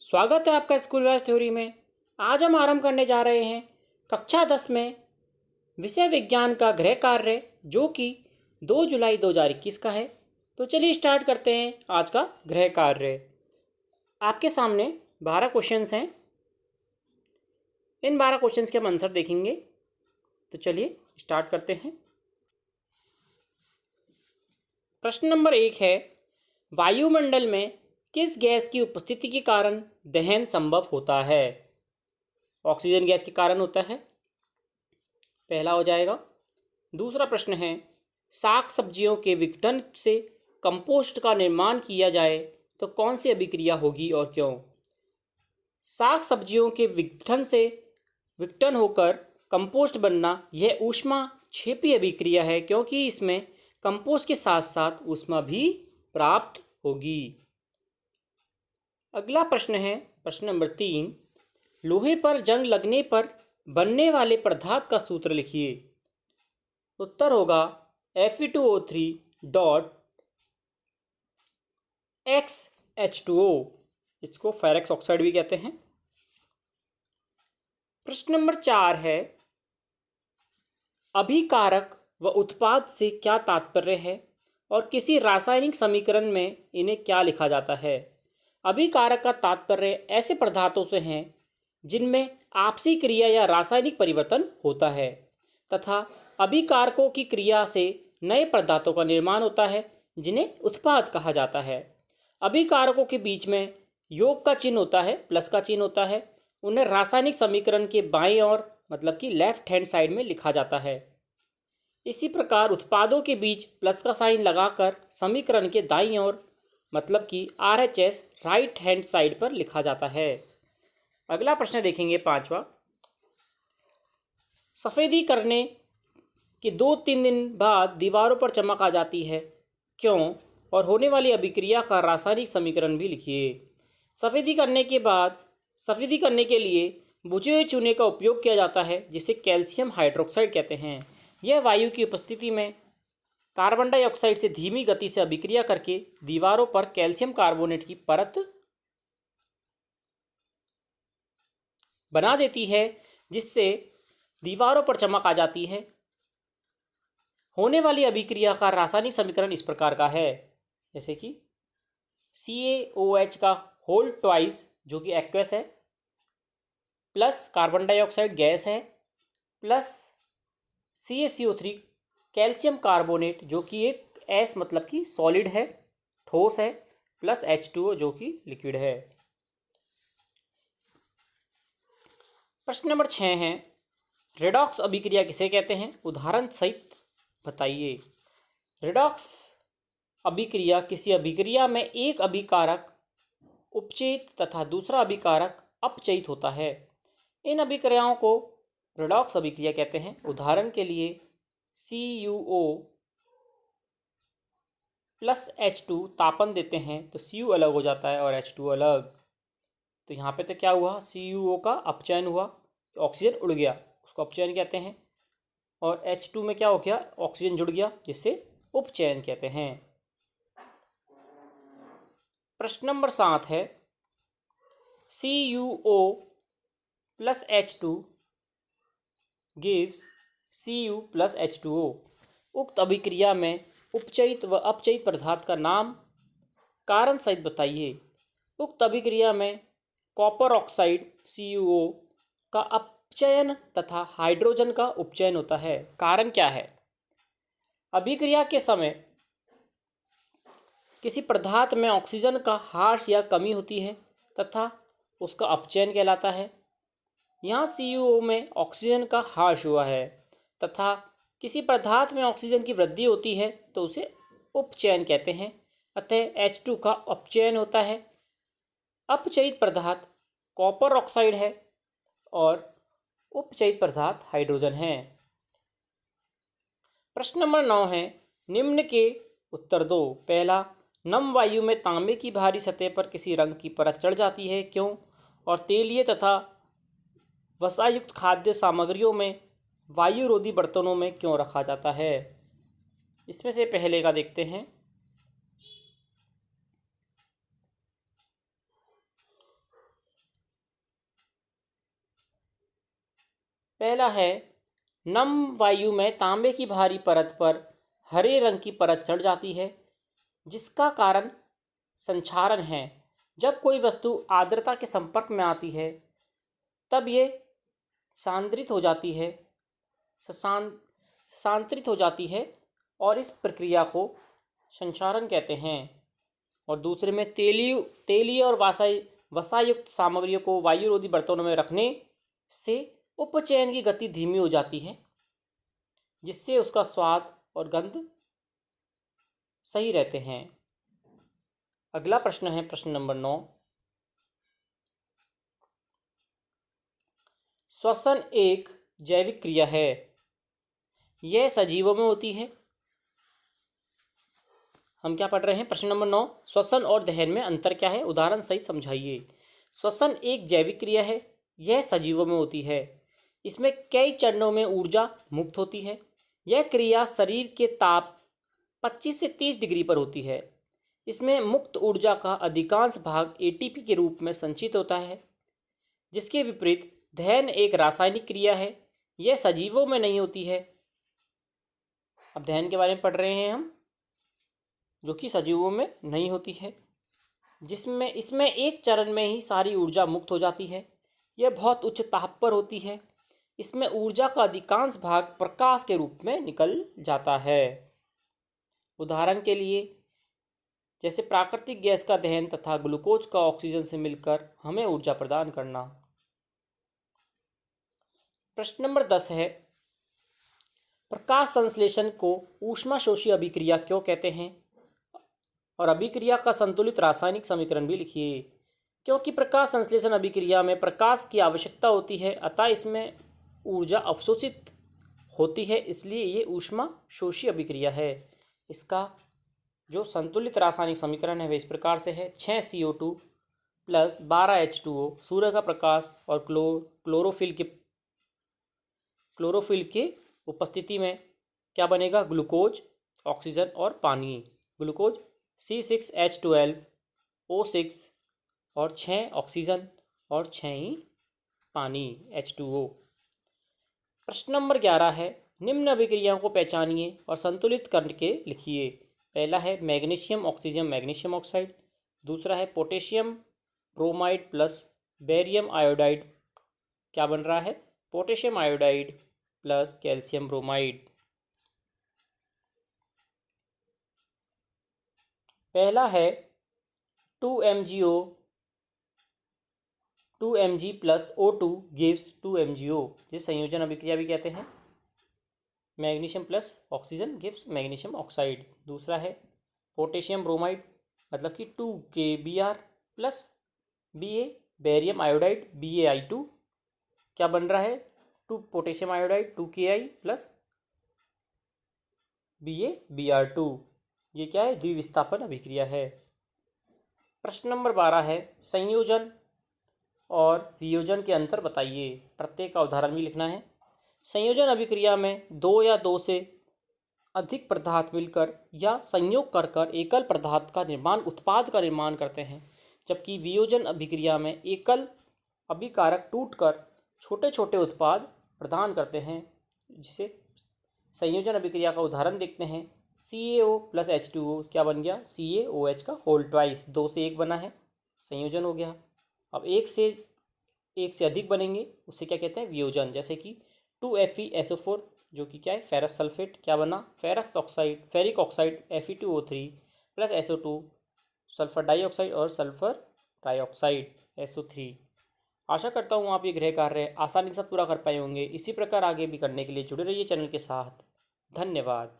स्वागत है आपका स्कूल राज थ्योरी में। आज हम आरंभ करने जा रहे हैं कक्षा 10 में विषय विज्ञान का गृह कार्य, जो कि 2 जुलाई 2021 का है। तो चलिए स्टार्ट करते हैं आज का गृह कार्य। आपके सामने 12 क्वेश्चंस हैं। इन 12 क्वेश्चंस के हम आंसर देखेंगे। तो चलिए स्टार्ट करते हैं। प्रश्न नंबर 1 है, वायुमंडल में किस गैस की उपस्थिति के कारण दहन संभव होता है? ऑक्सीजन गैस के कारण होता है, पहला हो जाएगा। दूसरा प्रश्न है, साग सब्जियों के विघटन से कंपोस्ट का निर्माण किया जाए तो कौन सी अभिक्रिया होगी और क्यों? साग सब्जियों के विघटन होकर कंपोस्ट बनना यह ऊष्माक्षेपी अभिक्रिया है, क्योंकि इसमें कंपोस्ट के साथ साथ ऊष्मा भी प्राप्त होगी। अगला प्रश्न है प्रश्न नंबर 3, लोहे पर जंग लगने पर बनने वाले पदार्थ का सूत्र लिखिए। उत्तर होगा Fe2O3 डॉट XH2O। इसको फेरस ऑक्साइड भी कहते हैं। प्रश्न नंबर 4 है, अभिकारक व उत्पाद से क्या तात्पर्य है और किसी रासायनिक समीकरण में इन्हें क्या लिखा जाता है? अभिकारक का तात्पर्य ऐसे पदार्थों से हैं जिनमें आपसी क्रिया या रासायनिक परिवर्तन होता है, तथा अभिकारकों की क्रिया से नए पदार्थों का निर्माण होता है, जिन्हें उत्पाद कहा जाता है। अभिकारकों के बीच में योग का चिन्ह होता है, प्लस का चिन्ह होता है। उन्हें रासायनिक समीकरण के बाईं ओर, मतलब कि लेफ्ट हैंड साइड में लिखा जाता है। इसी प्रकार उत्पादों के बीच प्लस का साइन लगाकर समीकरण के दाईं ओर, मतलब कि RHS राइट हैंड साइड पर लिखा जाता है। अगला प्रश्न देखेंगे 5वां, सफ़ेदी करने के 2-3 दिन बाद दीवारों पर चमक आ जाती है, क्यों? और होने वाली अभिक्रिया का रासायनिक समीकरण भी लिखिए। सफ़ेदी करने के लिए बुझे हुए चूने का उपयोग किया जाता है, जिसे कैल्शियम हाइड्रोक्साइड कहते हैं। यह वायु की उपस्थिति में कार्बन डाइऑक्साइड से धीमी गति से अभिक्रिया करके दीवारों पर कैल्शियम कार्बोनेट की परत बना देती है, जिससे दीवारों पर चमक आ जाती है। होने वाली अभिक्रिया का रासायनिक समीकरण इस प्रकार का है, जैसे कि CaOH का होल ट्वाइस, जो कि एक्वस है, प्लस कार्बन डाइऑक्साइड गैस है, प्लस CaCO3 कैल्शियम कार्बोनेट, जो कि एक S मतलब कि सॉलिड है, ठोस है, प्लस H2O जो कि लिक्विड है। प्रश्न नंबर 6 है, रेडॉक्स अभिक्रिया किसे कहते हैं? उदाहरण सहित बताइए। रेडॉक्स अभिक्रिया किसी अभिक्रिया में एक अभिकारक उपचयित तथा दूसरा अभिकारक अपचयित होता है। इन अभिक्रियाओं को रेडॉक्स अभिक्रिया कहते हैं। उदाहरण के लिए CuO प्लस H2 तापन देते हैं तो Cu अलग हो जाता है और H2 अलग। तो यहाँ पे तो क्या हुआ, CuO का अपचयन हुआ, तो ऑक्सीजन उड़ गया, उसको अपचयन कहते हैं। और H2 में क्या हो गया, ऑक्सीजन जुड़ गया, जिससे उपचयन कहते हैं। प्रश्न नंबर 7 है, CuO plus H2 gives Cu plus H2O। उक्त अभिक्रिया में उपचयित व अपचयित पदार्थ का नाम कारण सहित बताइए। उक्त अभिक्रिया में कॉपर ऑक्साइड CuO का अपचयन तथा हाइड्रोजन का उपचयन होता है। कारण क्या है? अभिक्रिया के समय किसी पदार्थ में ऑक्सीजन का ह्रास या कमी होती है तथा उसका अपचयन कहलाता है। यहाँ CuO में ऑक्सीजन का ह्रास हुआ है तथा किसी पदार्थ में ऑक्सीजन की वृद्धि होती है तो उसे उपचयन कहते हैं। अतः H2 का अपचयन होता है। अपचयित पदार्थ कॉपर ऑक्साइड है और उपचयित पदार्थ हाइड्रोजन है। प्रश्न नंबर 9 है, निम्न के उत्तर दो। पहला, नम वायु में तांबे की बाहरी सतह पर किसी रंग की परत चढ़ जाती है, क्यों? और तेलीय तथा वसायुक्त खाद्य सामग्रियों में वायुरोधी बर्तनों में क्यों रखा जाता है? इसमें से पहले का देखते हैं। पहला है, नम वायु में तांबे की भारी परत पर हरे रंग की परत चढ़ जाती है, जिसका कारण संक्षारण है। जब कोई वस्तु आर्द्रता के संपर्क में आती है तब ये सांद्रित हो जाती है सांत्रित हो जाती है और इस प्रक्रिया को संक्षारण कहते हैं। और दूसरे में, तेलीय और वसायुक्त सामग्रियों को वायुरोधी बर्तनों में रखने से उपचयन की गति धीमी हो जाती है, जिससे उसका स्वाद और गंध सही रहते हैं। अगला प्रश्न है प्रश्न नंबर 9। श्वसन एक जैविक क्रिया है, यह सजीवों में होती है। हम क्या पढ़ रहे हैं? प्रश्न नंबर 9, श्वसन और दहन में अंतर क्या है, उदाहरण सहित समझाइए। श्वसन एक जैविक क्रिया है, यह सजीवों में होती है। इसमें कई चरणों में ऊर्जा मुक्त होती है। यह क्रिया शरीर के ताप 25 से 30 डिग्री पर होती है। इसमें मुक्त ऊर्जा का अधिकांश भाग एटीपी के रूप में संचित होता है। जिसके विपरीत दहन एक रासायनिक क्रिया है, यह सजीवों में नहीं होती है। अब दहन के बारे में पढ़ रहे हैं हम, जो कि सजीवों में नहीं होती है, जिसमें इसमें एक चरण में ही सारी ऊर्जा मुक्त हो जाती है। यह बहुत उच्च ताप पर होती है। इसमें ऊर्जा का अधिकांश भाग प्रकाश के रूप में निकल जाता है। उदाहरण के लिए, जैसे प्राकृतिक गैस का दहन तथा ग्लूकोज का ऑक्सीजन से मिलकर हमें ऊर्जा प्रदान करना। प्रश्न नंबर 10 है, प्रकाश संश्लेषण को ऊष्माशोषी अभिक्रिया क्यों कहते हैं? और अभिक्रिया का संतुलित रासायनिक समीकरण भी लिखिए। क्योंकि प्रकाश संश्लेषण अभिक्रिया में प्रकाश की आवश्यकता होती है, अतः इसमें ऊर्जा अवशोषित होती है, इसलिए ये ऊष्माशोषी अभिक्रिया है। इसका जो संतुलित रासायनिक समीकरण है वह इस प्रकार से है, 6CO2 प्लस 12H2O। सूर्य का प्रकाश और क्लोरोफिल के उपस्थिति में क्या बनेगा? ग्लूकोज, ऑक्सीजन और पानी। ग्लूकोज C6H12O6 और 6 ऑक्सीजन और 6 ही पानी H2O। प्रश्न नंबर 11 है, निम्न अभिक्रियाओं को पहचानिए और संतुलित करके लिखिए। पहला है मैग्नीशियम ऑक्सीजन मैग्नीशियम ऑक्साइड। दूसरा है potassium bromide plus barium iodide, क्या बन रहा है? Potassium iodide plus calcium bromide. पहला है 2Mg plus O2 gives 2MgO, ये संयोजन अभिक्रिया भी कहते हैं। Magnesium plus oxygen gives magnesium oxide. दूसरा है पोटेशियम ब्रोमाइड, मतलब कि 2KBr plus Ba barium iodide BaI2, क्या बन रहा है? 2 potassium iodide 2Ki plus BaBr2, ये क्या है? द्विविस्थापन अभिक्रिया है। प्रश्न नंबर 12 है, संयोजन और वियोजन के अंतर बताइए। प्रत्येक का उदाहरण भी लिखना है। संयोजन अभिक्रिया में दो या दो से अधिक पदार्थ मिलकर या संयोग कर एकल पदार्थ का उत्पाद का निर्माण करते हैं, जबकि वियोजन अभिक्रिया में एकल अभिकारक टूटकर छोटे छोटे उत्पाद प्रदान करते हैं। जिसे संयोजन अभिक्रिया का उदाहरण देखते हैं। CaO प्लस H2O क्या बन गया? CaOH का होल ट्वाइस, 2 से 1 बना है, संयोजन हो गया। अब एक से अधिक बनेंगे, उससे क्या कहते हैं? वियोजन। जैसे कि 2FeSO4 जो कि क्या है? फेरस सल्फेट, क्या बना? Ferric oxide Fe2O3 plus SO2 sulphur dioxide और सल्फर डाइऑक्साइड SO3। आशा करता हूँ आप ये गृह कार्य आसानी से पूरा कर पाए होंगे। इसी प्रकार आगे भी करने के लिए जुड़े रहिए चैनल के साथ। धन्यवाद।